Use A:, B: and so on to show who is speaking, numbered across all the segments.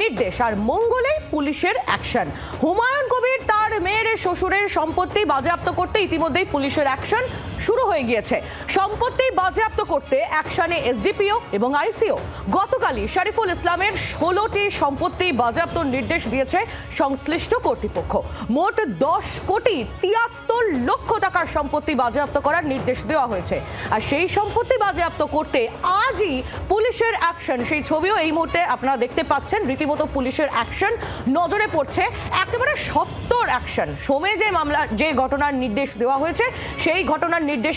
A: নির্দেশ আর মঙ্গলেই পুলিশের অ্যাকশন। হুমায়ুন কবির তার মেয়ের শ্বশুরের সম্পত্তি বাজেয়াপ্ত করতে ইতিমধ্যেই পুলিশের অ্যাকশন শুরু হয়ে গিয়েছে। সম্পত্তি বাজেয়াপ্ত করতে অ্যাকশনে এসডিপিও এবং আইসিও। গতকালই শরীফুল ইসলামের 16টি সম্পত্তি বাজেয়াপ্তর নির্দেশ দিয়েছে সংশ্লিষ্ট কর্তৃপক্ষ। মোট 10 কোটি 73 লক্ষ টাকার সম্পত্তি বাজেয়াপ্ত করার নির্দেশ দেওয়া হয়েছে। আর সেই সম্পত্তি বাজেয়াপ্ত করতে আজই পুলিশের অ্যাকশন, সেই ছবিও এই মুহূর্তে আপনারা দেখতে পাচ্ছেন। রীতিমতো পুলিশের অ্যাকশন নজরে পড়ছে, একেবারে সত্তর অ্যাকশন। সোমে যে মামলা, যে ঘটনার নির্দেশ দেওয়া হয়েছে, সেই ঘটনার নির্দেশ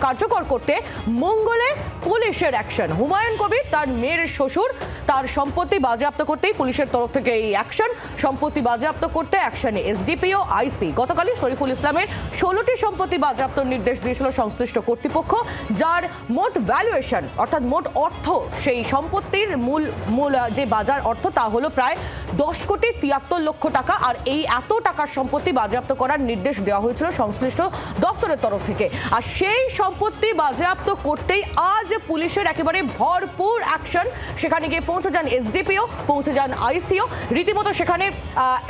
A: কার্যকর করতে মঙ্গলে পুলিশের অ্যাকশন। হুমায়ুন কবির তার মেয়ের শ্বশুর তার সম্পত্তি বাজেয়াপ্ত করতেই পুলিশের তরফ থেকে এই অ্যাকশন। সম্পত্তি বাজেয়াপ্ত করতে অ্যাকশনে এসডিপিও, আইসি। গতকালই শরীফুল ইসলামের 16টি সম্পত্তি বাজেয়াপ্তর নির্দেশ দিয়েছিল সংশ্লিষ্ট কর্তৃপক্ষ, যার মোট ভ্যালুয়েশন অর্থাৎ মোট অর্থ, সেই সম্পত্তির মূল যে বাজার অর্থ তা হলো প্রায় 10 কোটি 73 লক্ষ টাকা। আর এই এত টাকার সম্পত্তি বাজেয়াপ্ত করার নির্দেশ দেওয়া হয়েছিল সংশ্লিষ্ট দপ্তরের তরফ থেকে। আর সেই সম্পত্তি বাজেয়াপ্ত করতেই আজ পুলিশের একেবারে ভরপুর অ্যাকশন। সেখানে গিয়ে পৌঁছে যান এসডিপিও, পৌঁছে যান আইসিও। রীতিমতো সেখানে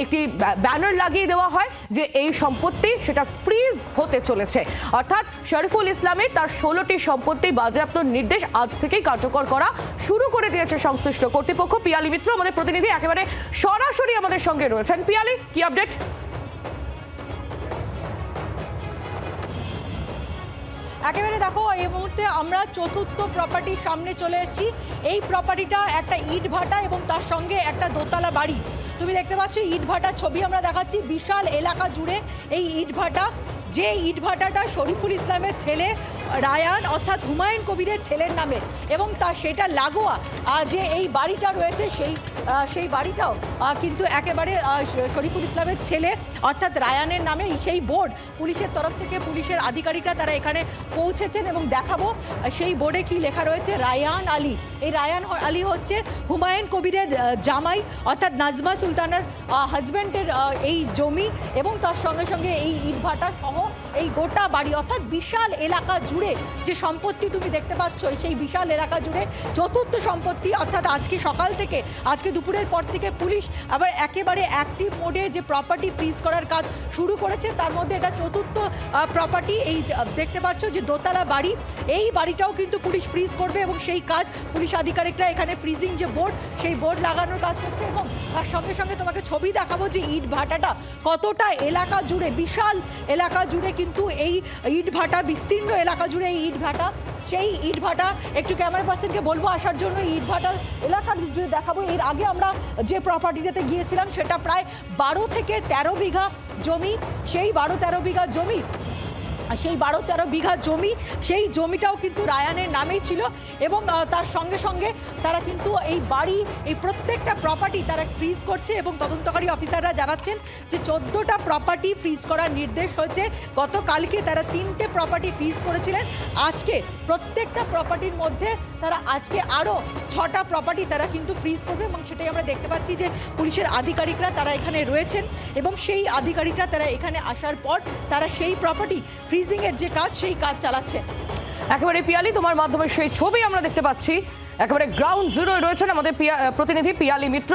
A: একটি ব্যানার লাগিয়ে দেওয়া হয় যে এই সম্পত্তি সেটা ফ্রিজ হতে চলেছে। অর্থাৎ শরীফুল ইসলামের তার 16টি সম্পত্তি বাজেয়াপ্তর নির্দেশ আজ থেকেই কার্যকর করা শুরু করে দিয়েছে সংশ্লিষ্ট কর্তৃপক্ষ। পিয়ালি মিত্র আমাদের প্রতিনিধি একেবারে সরাসরি আমাদের সঙ্গে রয়েছেন। পিয়ালি, কি আপডেট?
B: একেবারে দেখো, এই মুহূর্তে আমরা চতুর্থ প্রপার্টির সামনে চলে এসেছি। এই প্রপার্টিটা একটা ইট ভাটা এবং তার সঙ্গে একটা দোতলা বাড়ি। তুমি দেখতে পাচ্ছ ইট ভাটার ছবি আমরা দেখাচ্ছি। বিশাল এলাকা জুড়ে এই ইট ভাটা, যে ইট ভাটাটা শরীফুল ইসলামের ছেলে রায়ান অর্থাৎ হুমায়ুন কবিরের ছেলের নামে, এবং তার সেটা লাগোয়া যে এই বাড়িটা রয়েছে, সেই বাড়িটাও কিন্তু একেবারে শরীফুল ইসলামের ছেলে অর্থাৎ রায়ানের নামে। সেই বোর্ড পুলিশের তরফ থেকে, পুলিশের আধিকারিকরা তারা এখানে পৌঁছেছেন এবং দেখাবো সেই বোর্ডে কি লেখা রয়েছে। রায়ান আলী, এই রায়ান আলী হচ্ছে হুমায়ুন কবিরের জামাই অর্থাৎ নাজমা সুলতানার হাজব্যান্ডের এই জমি, এবং তার সঙ্গে সঙ্গে এই ইটভাটা সহ এই গোটা বাড়ি অর্থাৎ বিশাল এলাকা জুড়ে যে সম্পত্তি তুমি দেখতে পাচ্ছ, সেই বিশাল এলাকা জুড়ে চতুর্থ সম্পত্তি। অর্থাৎ আজকে সকাল থেকে, আজকে দুপুরের পর থেকে পুলিশ আবার একেবারে অ্যাক্টিভ মোডে যে প্রপার্টি ফ্রিজ করার কাজ শুরু করেছে, তার মধ্যে এটা চতুর্থ প্রপার্টি। এই দেখতে পাচ্ছ যে দোতলা বাড়ি, এই বাড়িটাও কিন্তু পুলিশ ফ্রিজ করবে এবং সেই কাজ পুলিশ আধিকারিকরা এখানে ফ্রিজিং যে বোর্ড, সেই বোর্ড লাগানোর কাজ করছে। এবং তার সঙ্গে সঙ্গে তোমাকে ছবি দেখাবো যে ইট ভাটাটা কতটা এলাকা জুড়ে, বিশাল এলাকা জুড়ে কিন্তু এই ইট ভাটা, বিস্তীর্ণ এলাকা জুড়ে এই ইট ভাটা। সেই ইট ভাটা একটু ক্যামেরা পার্সনকে বলবো আসার জন্য, ইট ভাটার এলাকার জুড়ে দেখাবো। এর আগে আমরা যে প্রপার্টিটাতে গিয়েছিলাম সেটা প্রায় 12 থেকে 13 বিঘা জমি। সেই 12-13 বিঘা জমি, সেই 12-13 বিঘা জমি, সেই জমিটাও কিন্তু রায়ানের নামেই ছিল। এবং তার সঙ্গে সঙ্গে তারা কিন্তু এই বাড়ি, এই প্রত্যেকটা প্রপার্টি তারা ফ্রিজ করছে। এবং তদন্তকারী অফিসাররা জানাচ্ছেন যে 14টা প্রপার্টি ফ্রিজ করার নির্দেশ হয়েছে। গতকালকে তারা 3টে প্রপার্টি ফ্রিজ করেছিলেন। আজকে প্রত্যেকটা প্রপার্টির মধ্যে তারা আজকে আরও 6টা প্রপার্টি তারা কিন্তু ফ্রিজ করবে। এবং সেটাই আমরা দেখতে পাচ্ছি যে পুলিশের আধিকারিকরা তারা এখানে রয়েছেন, এবং সেই আধিকারিকরা তারা এখানে আসার পর তারা সেই প্রপার্টি ফ্রিজিংয়ের যে কাজ, সেই কাজ চালাচ্ছে।
A: একেবারে পিয়ালি, তোমার মাধ্যমে সেই ছবি আমরা দেখতে পাচ্ছি। একেবারে গ্রাউন্ড জিরোয় রয়েছেন আমাদের প্রতিনিধি পিয়ালি মিত্র।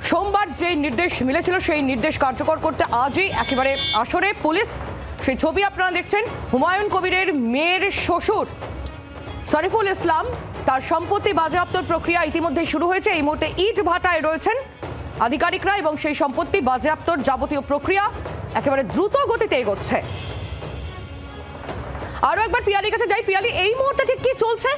A: সোমবার যে নির্দেশ মিলেছিল সেই নির্দেশ কার্যকর করতে আজই একেবারে আসরে পুলিশ। সেই ছবি আপনারা দেখছেন। হুমায়ুন কবিরের মেয়ের শ্বশুর শরীফুল ইসলাম, তার সম্পত্তি বাজেয়াপ্তর প্রক্রিয়া ইতিমধ্যে শুরু হয়েছে। এই মুহূর্তে ইট ভাটায় রয়েছেন আধিকারিকরা এবং সেই সম্পত্তি বাজেয়াপ্তর যাবতীয় প্রক্রিয়া একেবারে দ্রুত গতিতে এগোচ্ছে। আরো একবার পিয়ালির কাছে যাই। পিয়ালি, এই মুহূর্তে ঠিক কি চলছে?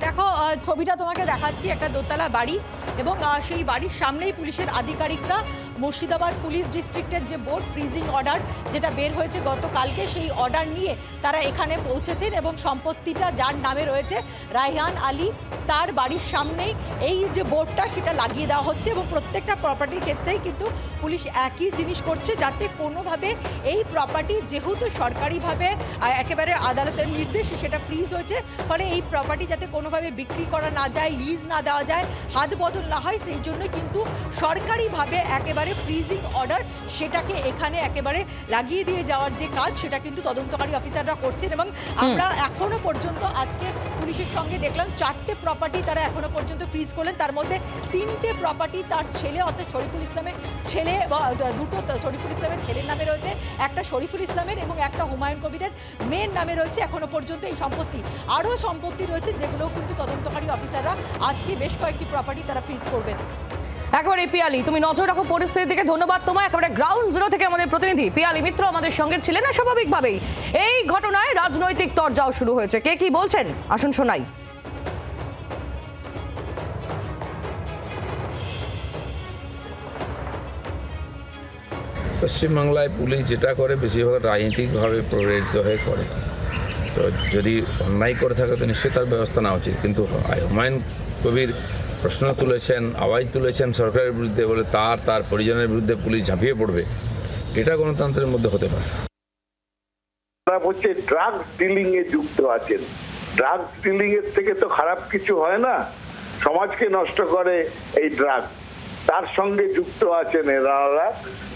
B: দেখো, ছবিটা তোমাকে দেখাচ্ছি, একটা দোতলা বাড়ি, এবং সেই বাড়ির সামনেই পুলিশের আধিকারিকরা মুর্শিদাবাদ পুলিশ ডিস্ট্রিক্টের যে বোর্ড ফ্রিজিং অর্ডার যেটা বের হয়েছে গতকালকে, সেই অর্ডার নিয়ে তারা এখানে পৌঁছেছেন। এবং সম্পত্তিটা যার নামে রয়েছে রায়হান আলী, তার বাড়ির সামনেই এই যে বোর্ডটা সেটা লাগিয়ে দেওয়া হচ্ছে। এবং প্রত্যেকটা প্রপার্টির ক্ষেত্রেই কিন্তু পুলিশ একই জিনিস করছে, যাতে কোনোভাবে এই প্রপার্টি, যেহেতু সরকারিভাবে একেবারে আদালতের নির্দেশে সেটা ফ্রিজ হয়েছে, ফলে এই প্রপার্টি যাতে কোনোভাবে বিক্রি করা না যায়, লিজ না দেওয়া যায়, হাত বদল না হয়, সেই জন্য কিন্তু সরকারিভাবে একেবারে একেবারে ফ্রিজিং অর্ডার সেটাকে এখানে একেবারে লাগিয়ে দিয়ে যাওয়ার যে কাজ সেটা কিন্তু তদন্তকারী অফিসাররা করছেন। এবং আমরা এখনো পর্যন্ত আজকে পুলিশের সঙ্গে দেখলাম 4টে প্রপার্টি তারা এখনো পর্যন্ত ফ্রিজ করলেন, তার মধ্যে 3টে প্রপার্টি তার ছেলে অর্থাৎ শরীফুল ইসলামের ছেলে বা দুটো শরীফুল ইসলামের ছেলের নামে রয়েছে, একটা শরীফুল ইসলামের এবং একটা হুমায়ুন কবিরের মেয়ের নামে রয়েছে এখনো পর্যন্ত এই সম্পত্তি। আরও সম্পত্তি রয়েছে যেগুলো কিন্তু তদন্তকারী অফিসাররা আজকে বেশ কয়েকটি প্রপার্টি তারা ফ্রিজ করবেন।
A: একেবারে পিয়ালি, তুমি নজর রাখো পরিস্থিতির দিকে। ধন্যবাদ তোমায়। একেবারে গ্রাউন্ড জিরো থেকে আমাদের প্রতিনিধি পিয়ালি মিত্র আমাদের সঙ্গে ছিলেন। না, স্বাভাবিকভাবেই এই ঘটনায় রাজনৈতিক তরজাও শুরু হয়েছে। কে কি বলছেন আসুন শোনাই।
C: পশ্চিমবাংলায় পুলিশ যেটা করে বেশিরভাগ রাজনৈতিকভাবে প্ররোচিত হয়ে করে। তো যদি অন্যায় করে থাকে তো নিশ্চয়ই তার ব্যবস্থা নেওয়া উচিত। কিন্তু হুমায়ুন কবির প্রশ্ন তুলেছেন, আওয়াজ তুলেছেন সরকারের বিরুদ্ধে বলে তার পরিজনের বিরুদ্ধে পুলিশ ঝাঁপিয়ে পড়বে, এটা গণতন্ত্রের মধ্যে হতে পারে।
D: তারা হচ্ছে ড্রাগ ডিলিং এ যুক্ত আছেন। ড্রাগ ডিলিং এর থেকে তো খারাপ কিছু হয় না, সমাজকে নষ্ট করে এই ড্রাগ, তার সঙ্গে যুক্ত আছেন এনারা।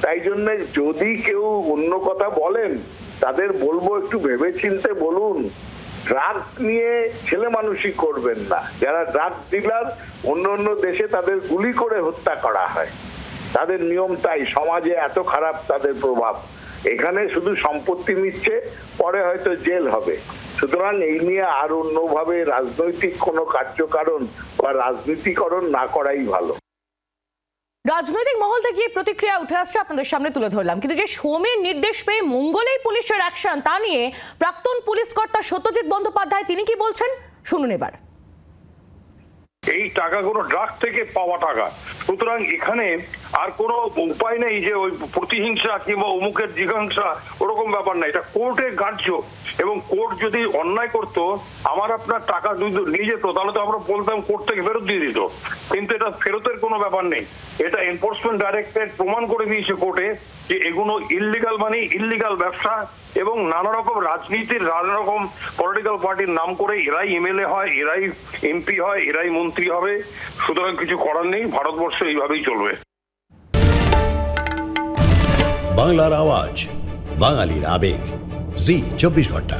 D: তাই জন্য যদি কেউ অন্য কথা বলেন তাদের বলবো একটু ভেবেচিন্তে বলুন। ড্রাগ নিয়ে ছেলে মানুষই করবেন না। যারা ড্রাগ ডিলার অন্য অন্য দেশে তাদের গুলি করে হত্যা করা হয়, তাদের নিয়ম তাই, সমাজে এত খারাপ তাদের প্রভাব। এখানে শুধু সম্পত্তি নিচ্ছে, পরে হয়তো জেল হবে। সুতরাং এই নিয়ে আর অন্যভাবে রাজনৈতিক কোনো কার্যকারণ বা রাজনীতিকরণ না করাই ভালো।
A: রাজনৈতিক মহল থেকে প্রতিক্রিয়া উঠে আসছে, আপনাদের সামনে তুলে ধরলাম। কিন্তু যে সৌমের নির্দেশ পেয়ে মঙ্গলেই পুলিশের অ্যাকশন, তা নিয়ে প্রাক্তন পুলিশ কর্তা সত্যজিৎ বন্দ্যোপাধ্যায় তিনি কি বলছেন শুনুন এবার।
E: এই টাকাগুলো ড্রাগ থেকে পাওয়া টাকা, সুতরাং এখানে আর কোনো উপায় নেই যে ওই প্রতিহিংসা কিংবা অমুকের জিজ্ঞাসা ওরকম ব্যাপার না। এটা কোর্টে গ্রাহ্য, এবং কোর্ট যদি অন্যায় করতো, আমার আপনার টাকা যদি নিয়ে যেত তাহলে তো আমরা বলতাম কোর্ট থেকে ফেরত দিয়ে দিত। কিন্তু এটা ফেরতের কোনো ব্যাপার নেই। এটা এনফোর্সমেন্ট ডাইরেক্টরেট প্রমাণ করে দিয়েছে কোর্টে যে এগুলো ইললিগাল মানি, ইললিগাল ব্যবসা, এবং নানা রকম রাজনীতির নানা রকম পলিটিক্যাল পার্টির নাম করে এরাই এমএলএ হয়, এরাই এমপি হয়, এরাই মন্ত্রী হবে। সুতরাং কিছু করার নেই, ভারতবর্ষ এইভাবেই চলবে।
F: বাংলার আওয়াজ, বাঙালির আবেগ, জি 24 ঘন্টা।